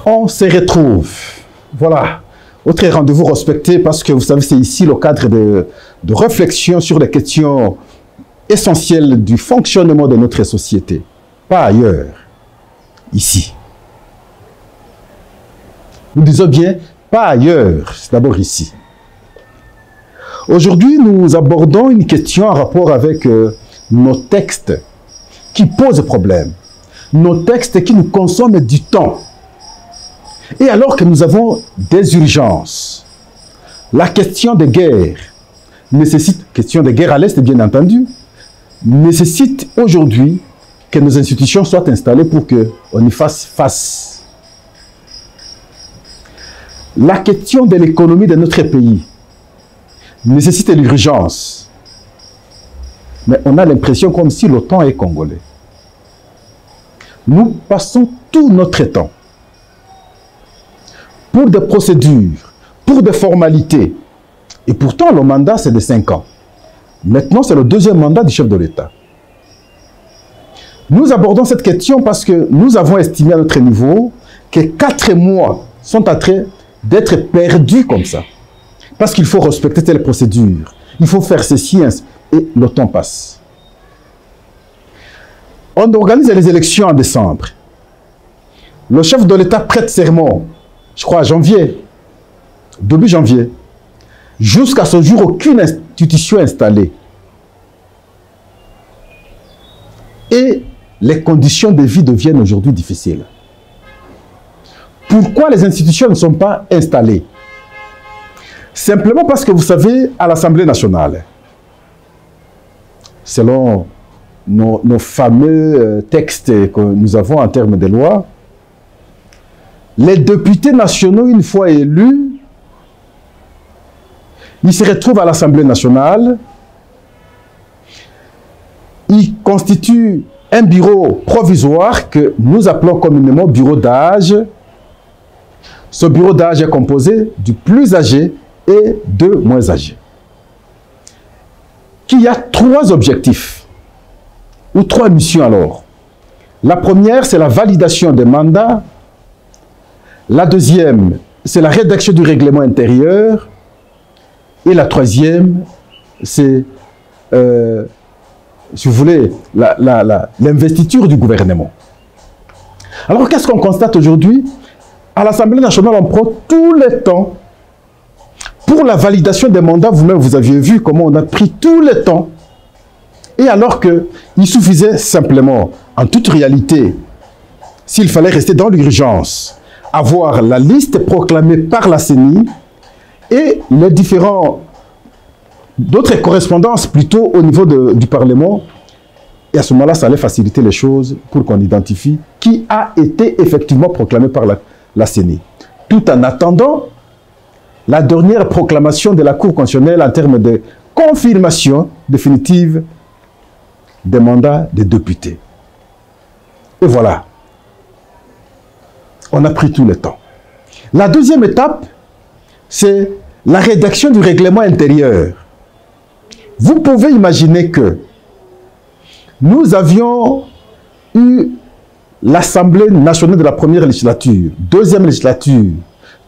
On se retrouve. Voilà. Autre rendez-vous respecté parce que vous savez, c'est ici le cadre de réflexion sur les questions essentielles du fonctionnement de notre société. Pas ailleurs. Ici. Nous disons bien, pas ailleurs. C'est d'abord ici. Aujourd'hui, nous abordons une question en rapport avec nos textes qui posent problème. Nos textes qui nous consomment du temps. Et alors que nous avons des urgences, la question de guerre nécessite, question de guerre à l'Est bien entendu, nécessite aujourd'hui que nos institutions soient installées pour qu'on y fasse face. La question de l'économie de notre pays nécessite l'urgence. Mais on a l'impression comme si le temps est congolais. Nous passons tout notre temps pour des procédures, pour des formalités. Et pourtant, le mandat, c'est de 5 ans. Maintenant, c'est le deuxième mandat du chef de l'État. Nous abordons cette question parce que nous avons estimé à notre niveau que 4 mois sont en train d'être perdus comme ça. Parce qu'il faut respecter telle procédure. Il faut faire ceci et le temps passe. On organise les élections en décembre. Le chef de l'État prête serment, je crois, janvier, début janvier. Jusqu'à ce jour, aucune institution installée. Et les conditions de vie deviennent aujourd'hui difficiles. Pourquoi les institutions ne sont pas installées? Simplement parce que vous savez, à l'Assemblée nationale, selon nos fameux textes que nous avons en termes de loi, les députés nationaux, une fois élus, ils se retrouvent à l'Assemblée nationale, ils constituent un bureau provisoire que nous appelons communément bureau d'âge. Ce bureau d'âge est composé du plus âgé et de moins âgés. Qui a 3 objectifs, ou 3 missions alors. La première, c'est la validation des mandats. La deuxième, c'est la rédaction du règlement intérieur. Et la troisième, c'est, si vous voulez, l'investiture du gouvernement. Alors, qu'est-ce qu'on constate aujourd'hui? À l'Assemblée nationale, on prend tout le temps pour la validation des mandats. Vous-même, vous aviez vu comment on a pris tout le temps. Et alors qu'il suffisait simplement, en toute réalité, s'il fallait rester dans l'urgence, avoir la liste proclamée par la CENI et les différents d'autres correspondances plutôt au niveau du Parlement. Et à ce moment-là, ça allait faciliter les choses pour qu'on identifie qui a été effectivement proclamé par la CENI. Tout en attendant la dernière proclamation de la Cour constitutionnelle en termes de confirmation définitive des mandats des députés. Et voilà. On a pris tout le temps. La deuxième étape, c'est la rédaction du règlement intérieur. Vous pouvez imaginer que nous avions eu l'Assemblée nationale de la première législature, deuxième législature,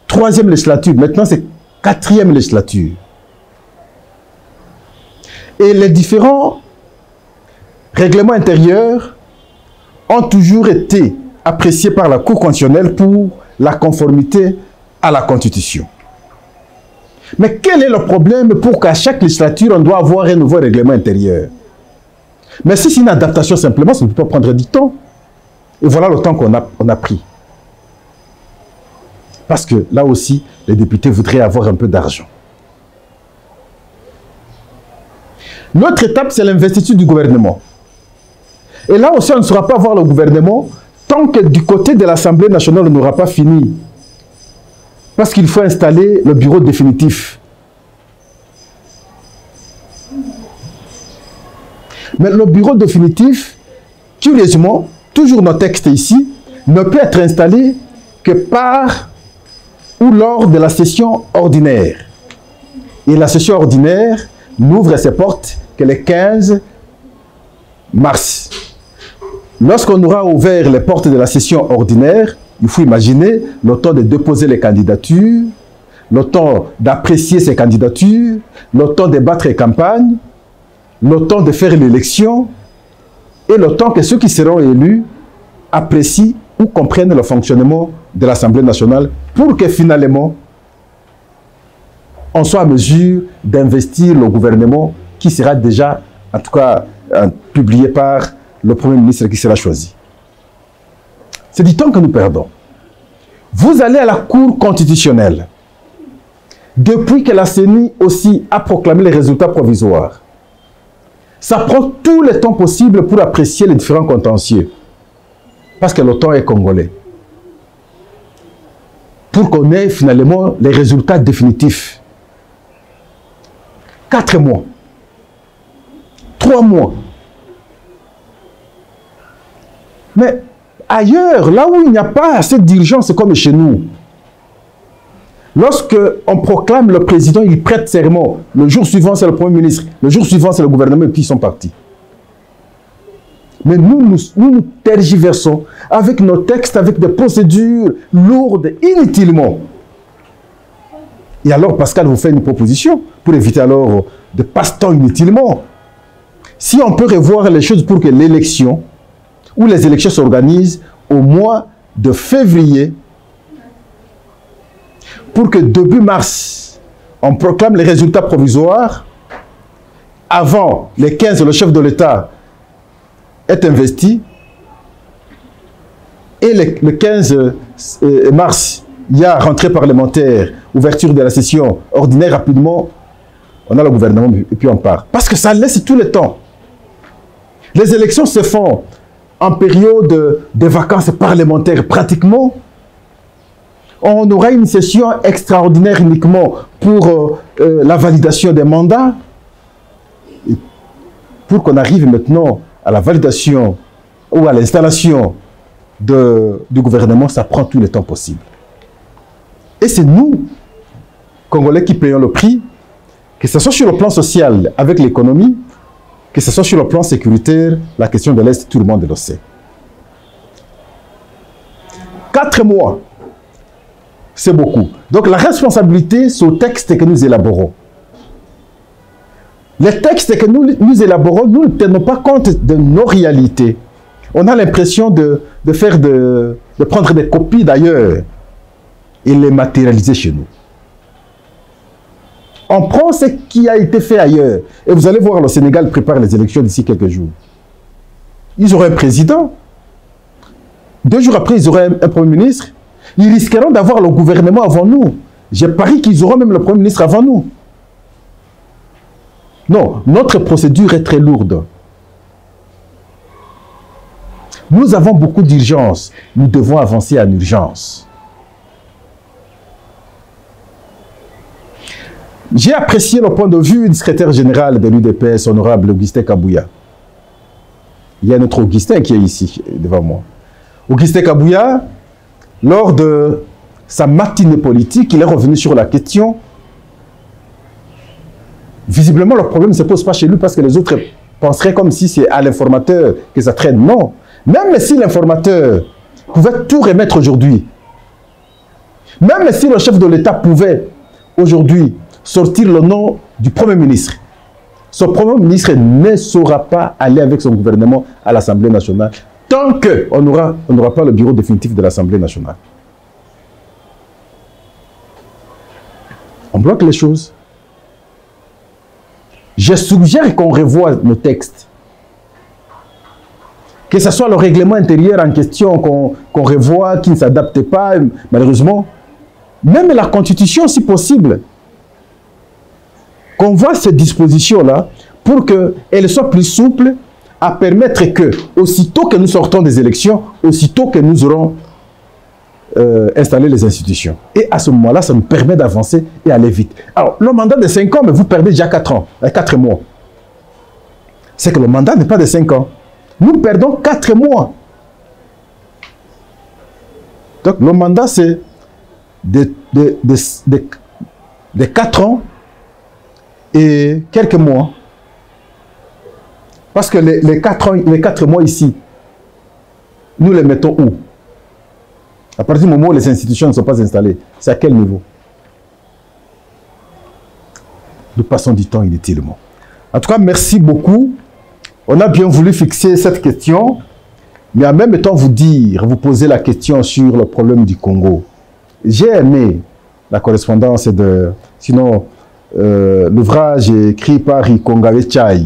troisième législature, maintenant c'est 4e législature. Et les différents règlements intérieurs ont toujours été appréciés par la Cour constitutionnelle pour la conformité à la Constitution. Mais quel est le problème pour qu'à chaque législature, on doit avoir un nouveau règlement intérieur? Mais si c'est une adaptation simplement, ça ne peut pas prendre du temps. Et voilà le temps qu'on a pris. Parce que là aussi, les députés voudraient avoir un peu d'argent. L'autre étape, c'est l'investiture du gouvernement. Et là aussi, on ne saura pas voir le gouvernement tant que du côté de l'Assemblée nationale, on n'aura pas fini. Parce qu'il faut installer le bureau définitif. Mais le bureau définitif, curieusement, toujours nos textes ici, ne peut être installé que par ou lors de la session ordinaire. Et la session ordinaire n'ouvre ses portes que le 15 mars. Lorsqu'on aura ouvert les portes de la session ordinaire, Il faut imaginer le temps de déposer les candidatures, le temps d'apprécier ces candidatures, le temps de battre les campagnes, le temps de faire l'élection et le temps que ceux qui seront élus apprécient ou comprennent le fonctionnement de l'Assemblée nationale pour que finalement on soit en mesure d'investir le gouvernement qui sera déjà, en tout cas, publié par le Premier ministre qui sera choisi. C'est du temps que nous perdons. Vous allez à la Cour constitutionnelle. Depuis que la CENI aussi a proclamé les résultats provisoires, ça prend tout le temps possible pour apprécier les différents contentieux. Parce que le temps est congolais. Pour qu'on ait finalement les résultats définitifs. 4 mois. 3 mois. Mais ailleurs, là où il n'y a pas assez d'urgence comme chez nous, lorsque on proclame le président, il prête serment. Le jour suivant, c'est le Premier ministre. Le jour suivant, c'est le gouvernement et puis ils sont partis. Mais nous tergiversons avec nos textes, avec des procédures lourdes, inutilement. Et alors, Pascal vous fait une proposition pour éviter alors de passe-temps inutilement. Si on peut revoir les choses pour que l'élection, ou les élections s'organisent au mois de février, pour que début mars, on proclame les résultats provisoires, avant les 15, le chef de l'État est investi, et le 15 mars, il y a rentrée parlementaire, ouverture de la session ordinaire rapidement, on a le gouvernement et puis on part. Parce que ça laisse tout le temps. Les élections se font en période de vacances parlementaires pratiquement. On aura une session extraordinaire uniquement pour la validation des mandats. Et pour qu'on arrive maintenant à la validation ou à l'installation du gouvernement, ça prend tout le temps possible. Et c'est nous, Congolais, qui payons le prix, que ce soit sur le plan social avec l'économie, que ce soit sur le plan sécuritaire, la question de l'Est, tout le monde le sait. 4 mois, c'est beaucoup. Donc la responsabilité, c'est au texte que nous élaborons. Les textes que nous élaborons, nous ne tenons pas compte de nos réalités. On a l'impression de prendre des copies d'ailleurs et les matérialiser chez nous. On prend ce qui a été fait ailleurs. Et vous allez voir, le Sénégal prépare les élections d'ici quelques jours. Ils auront un président. 2 jours après, ils auront un Premier ministre. Ils risqueront d'avoir le gouvernement avant nous. J'ai parié qu'ils auront même le Premier ministre avant nous. Non, notre procédure est très lourde. Nous avons beaucoup d'urgence. Nous devons avancer en urgence. J'ai apprécié le point de vue du secrétaire général de l'UDPS, honorable Augustin Kabouya. Il y a notre Augustin qui est ici, devant moi. Augustin Kabouya, lors de sa matinée politique, il est revenu sur la question. Visiblement, le problème ne se pose pas chez lui parce que les autres penseraient comme si c'est à l'informateur que ça traîne. Non. Même si l'informateur pouvait tout remettre aujourd'hui, même si le chef de l'État pouvait aujourd'hui sortir le nom du Premier ministre, ce Premier ministre ne saura pas aller avec son gouvernement à l'Assemblée nationale tant qu'on n'aura pas le bureau définitif de l'Assemblée nationale. On bloque les choses. Je suggère qu'on revoie nos textes. Que ce soit le règlement intérieur en question qu'on revoie, qui ne s'adapte pas, malheureusement. Même la Constitution, si possible. Qu'on voit ces dispositions-là pour qu'elles soient plus souples à permettre que, aussitôt que nous sortons des élections, aussitôt que nous aurons installé les institutions. Et à ce moment-là, ça nous permet d'avancer et aller vite. Alors, le mandat de 5 ans, mais vous perdez déjà 4 ans, 4 mois. C'est que le mandat n'est pas de 5 ans. Nous perdons 4 mois. Donc, le mandat, c'est de 4 ans et quelques mois. Parce que les 4 mois ici, nous les mettons où? À partir du moment où les institutions ne sont pas installées, c'est à quel niveau? Nous passons du temps inutilement. En tout cas, merci beaucoup. On a bien voulu fixer cette question, mais en même temps vous poser la question sur le problème du Congo. J'ai aimé la correspondance de, sinon, l'ouvrage écrit par Ikongawe Chai.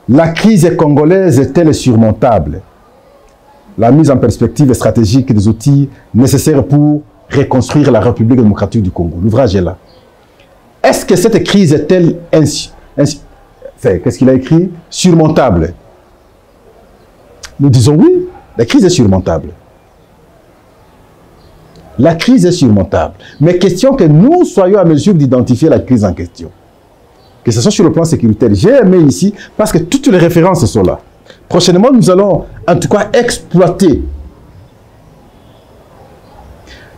La crise congolaise est-elle surmontable? La mise en perspective stratégique des outils nécessaires pour reconstruire la République démocratique du Congo. L'ouvrage est là. Est-ce que cette crise est-elle qu'est-ce qu'il a écrit? Surmontable. Nous disons oui, la crise est surmontable. La crise est surmontable. Mais question que nous soyons à mesure d'identifier la crise en question. Que ce soit sur le plan sécuritaire. J'ai aimé ici parce que toutes les références sont là. Prochainement, nous allons en tout cas exploiter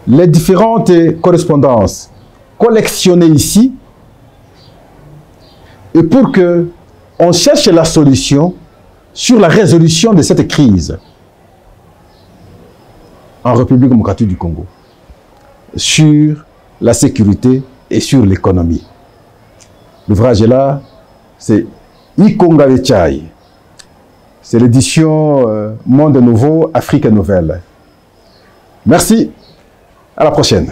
les différentes correspondances collectionnées ici et pour que on cherche la solution sur la résolution de cette crise en République démocratique du Congo, sur la sécurité et sur l'économie. L'ouvrage est là, c'est Ikongawe Chai. C'est l'édition Monde Nouveau, Afrique Nouvelle. Merci, à la prochaine.